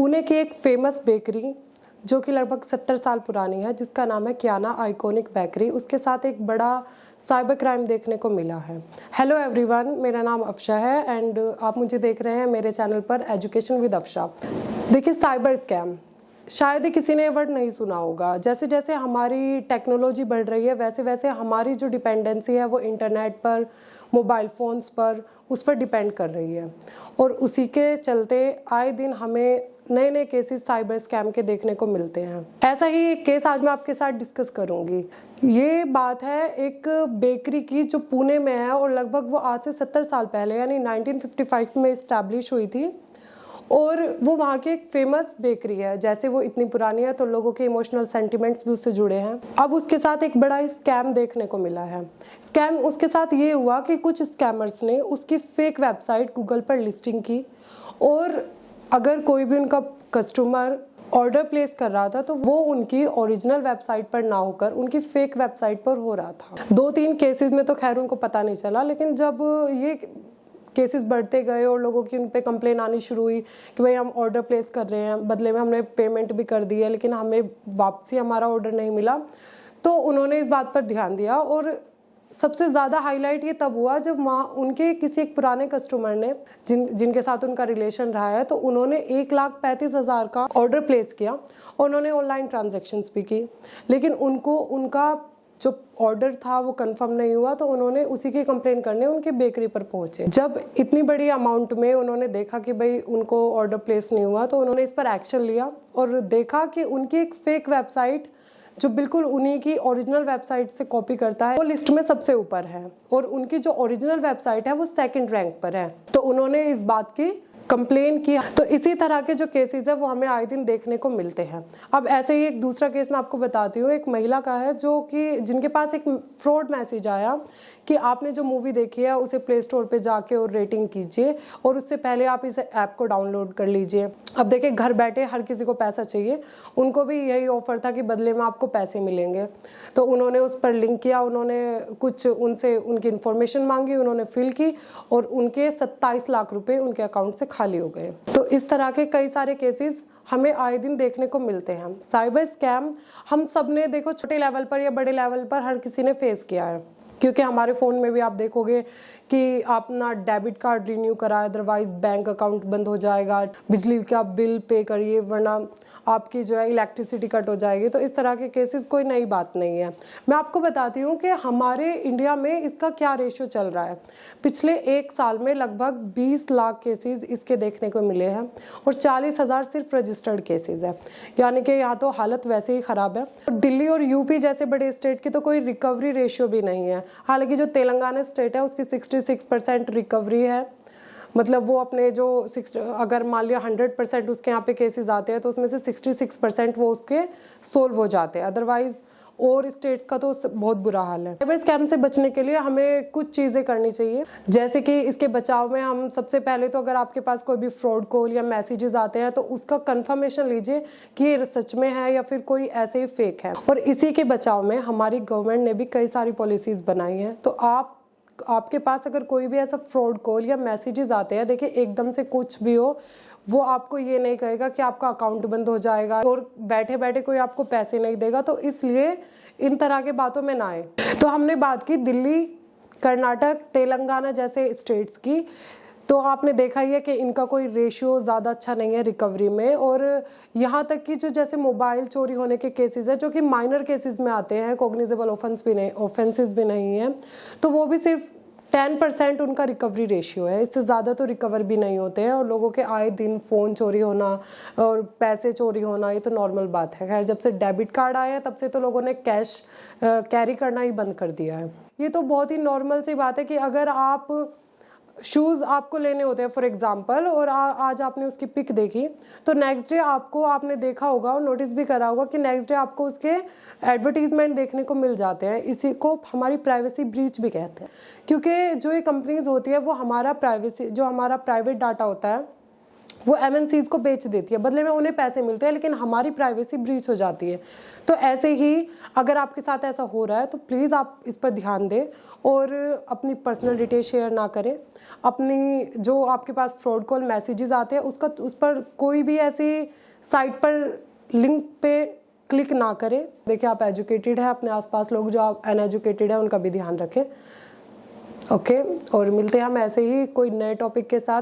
पुणे की एक famous bakery जो कि लगभग 70 साल पुरानी है, जिसका नाम है कियाना आइकॉनिक बेकरी, उसके साथ एक बड़ा साइबर क्राइम देखने को मिला है। हेलो एवरीवन, मेरा नाम अफशा है एंड आप मुझे देख रहे हैं मेरे चैनल पर एजुकेशन विद अफशा। देखिए, साइबर स्कैम शायद ही किसी ने ये वर्ड नहीं सुना होगा। जैसे जैसे हमारी टेक्नोलॉजी बढ़ रही है वैसे वैसे हमारी जो डिपेंडेंसी है वो इंटरनेट पर, मोबाइल फ़ोन्स पर, उस पर डिपेंड कर रही है और उसी के चलते आए दिन हमें नए नए केसेस साइबर स्कैम के देखने को मिलते हैं। ऐसा ही एक केस आज मैं आपके साथ डिस्कस करूंगी। ये बात है एक बेकरी की जो पुणे में है और लगभग वो आज से 70 साल पहले यानी 1955 में इस्टेब्लिश हुई थी और वो वहाँ की एक फेमस बेकरी है। जैसे वो इतनी पुरानी है तो लोगों के इमोशनल सेंटिमेंट्स भी उससे जुड़े हैं। अब उसके साथ एक बड़ा स्कैम देखने को मिला है। स्कैम उसके साथ ये हुआ कि कुछ स्कैमर्स ने उसकी फेक वेबसाइट गूगल पर लिस्टिंग की और अगर कोई भी उनका कस्टमर ऑर्डर प्लेस कर रहा था तो वो उनकी ओरिजिनल वेबसाइट पर ना होकर उनकी फेक वेबसाइट पर हो रहा था। 2-3 केसेस में तो खैर उनको पता नहीं चला, लेकिन जब ये केसेस बढ़ते गए और लोगों की उन पे कंप्लेन आनी शुरू हुई कि भाई हम ऑर्डर प्लेस कर रहे हैं, बदले में हमने पेमेंट भी कर दी है लेकिन हमें वापसी हमारा ऑर्डर नहीं मिला, तो उन्होंने इस बात पर ध्यान दिया। और सबसे ज़्यादा हाईलाइट ये तब हुआ जब वहाँ उनके किसी एक पुराने कस्टमर ने जिनके साथ उनका रिलेशन रहा है, तो उन्होंने 1,35,000 का ऑर्डर प्लेस किया और उन्होंने ऑनलाइन ट्रांजैक्शंस भी की, लेकिन उनको उनका जो ऑर्डर था वो कंफर्म नहीं हुआ, तो उन्होंने उसी की कंप्लेन करने उनके बेकरी पर पहुंचे। जब इतनी बड़ी अमाउंट में उन्होंने देखा कि भाई उनको ऑर्डर प्लेस नहीं हुआ, तो उन्होंने इस पर एक्शन लिया और देखा कि उनकी एक फेक वेबसाइट जो बिल्कुल उन्हीं की ओरिजिनल वेबसाइट से कॉपी करता है वो लिस्ट में सबसे ऊपर है और उनकी जो ओरिजिनल वेबसाइट है वो 2nd रैंक पर है। तो उन्होंने इस बात की कंप्लेन किया। तो इसी तरह के जो केसेस है वो हमें आए दिन देखने को मिलते हैं। अब ऐसे ही एक दूसरा केस मैं आपको बताती हूँ। एक महिला का है जो कि जिनके पास एक फ्रॉड मैसेज आया कि आपने जो मूवी देखी है उसे प्ले स्टोर पे जाके और रेटिंग कीजिए और उससे पहले आप इस ऐप को डाउनलोड कर लीजिए। अब देखिए, घर बैठे हर किसी को पैसा चाहिए, उनको भी यही ऑफर था कि बदले में आपको पैसे मिलेंगे। तो उन्होंने उस पर लिंक किया, उन्होंने कुछ उनसे उनकी इन्फॉर्मेशन मांगी, उन्होंने फिल की और उनके 27 लाख रुपए उनके अकाउंट से खाली हो गए। तो इस तरह के कई सारे केसेस हमें आए दिन देखने को मिलते हैं। साइबर स्कैम हम सब ने, देखो, छोटे लेवल पर या बड़े लेवल पर हर किसी ने फेस किया है, क्योंकि हमारे फ़ोन में भी आप देखोगे कि आप अपना डेबिट कार्ड रिन्यू कराए, अदरवाइज बैंक अकाउंट बंद हो जाएगा, बिजली का बिल पे करिए वरना आपकी जो है इलेक्ट्रिसिटी कट हो जाएगी। तो इस तरह के केसेस कोई नई बात नहीं है। मैं आपको बताती हूँ कि हमारे इंडिया में इसका क्या रेशियो चल रहा है। पिछले 1 साल में लगभग 20 लाख केसेस इसके देखने को मिले हैं और 40,000 सिर्फ रजिस्टर्ड केसेस है, यानी कि यहाँ तो हालत वैसे ही ख़राब है। दिल्ली और यूपी जैसे बड़े स्टेट की तो कोई रिकवरी रेशियो भी नहीं है। हालांकि जो तेलंगाना स्टेट है उसकी 66% रिकवरी है, मतलब वो अपने जो अगर मान लिया 100% उसके यहाँ पे केसेस आते हैं तो उसमें से 66% वो उसके सोल्व हो जाते हैं। अदरवाइज और स्टेट्स का तो बहुत बुरा हाल है। साइबर स्कैम से बचने के लिए हमें कुछ चीज़ें करनी चाहिए, जैसे कि इसके बचाव में हम सबसे पहले तो अगर आपके पास कोई भी फ्रॉड कॉल या मैसेजेस आते हैं तो उसका कंफर्मेशन लीजिए कि ये सच में है या फिर कोई ऐसे ही फेक है। और इसी के बचाव में हमारी गवर्नमेंट ने भी कई सारी पॉलिसीज़ बनाई हैं। तो आपके पास अगर कोई भी ऐसा फ्रॉड कॉल या मैसेजेस आते हैं, देखिए एकदम से कुछ भी हो, वो आपको ये नहीं कहेगा कि आपका अकाउंट बंद हो जाएगा और बैठे बैठे कोई आपको पैसे नहीं देगा, तो इसलिए इन तरह के बातों में ना आए। तो हमने बात की दिल्ली, कर्नाटक, तेलंगाना जैसे स्टेट्स की, तो आपने देखा ही है कि इनका कोई रेशियो ज़्यादा अच्छा नहीं है रिकवरी में। और यहाँ तक कि जो जैसे मोबाइल चोरी होने के केसेस है जो कि माइनर केसेस में आते हैं, कॉग्निजेबल ऑफेंसेस भी नहीं है, तो वो भी सिर्फ 10% उनका रिकवरी रेशियो है। इससे ज़्यादा तो रिकवर भी नहीं होते हैं। और लोगों के आए दिन फ़ोन चोरी होना और पैसे चोरी होना ये तो नॉर्मल बात है। खैर, जब से डेबिट कार्ड आया है तब से तो लोगों ने कैश कैरी करना ही बंद कर दिया है। ये तो बहुत ही नॉर्मल सी बात है कि अगर आप शूज़ आपको लेने होते हैं फॉर एग्जांपल और आज आपने उसकी पिक देखी, तो नेक्स्ट डे आपने देखा होगा और नोटिस भी करा होगा कि नेक्स्ट डे आपको उसके एडवर्टीजमेंट देखने को मिल जाते हैं। इसी को हमारी प्राइवेसी ब्रीच भी कहते हैं, क्योंकि जो ये कंपनीज होती है वो हमारा प्राइवेट डाटा होता है वो MNCs को बेच देती है, बदले में उन्हें पैसे मिलते हैं लेकिन हमारी प्राइवेसी ब्रीच हो जाती है। तो ऐसे ही अगर आपके साथ ऐसा हो रहा है तो प्लीज़ आप इस पर ध्यान दें और अपनी पर्सनल डिटेल शेयर ना करें। अपनी जो आपके पास फ्रॉड कॉल मैसेजेस आते हैं उस पर कोई भी ऐसी साइट पर लिंक पे क्लिक ना करें। देखिए आप एजुकेटेड है, अपने आसपास लोग जो आप अनएजुकेटेड है उनका भी ध्यान रखें। ओके, और मिलते हैं हम ऐसे ही कोई नए टॉपिक के साथ।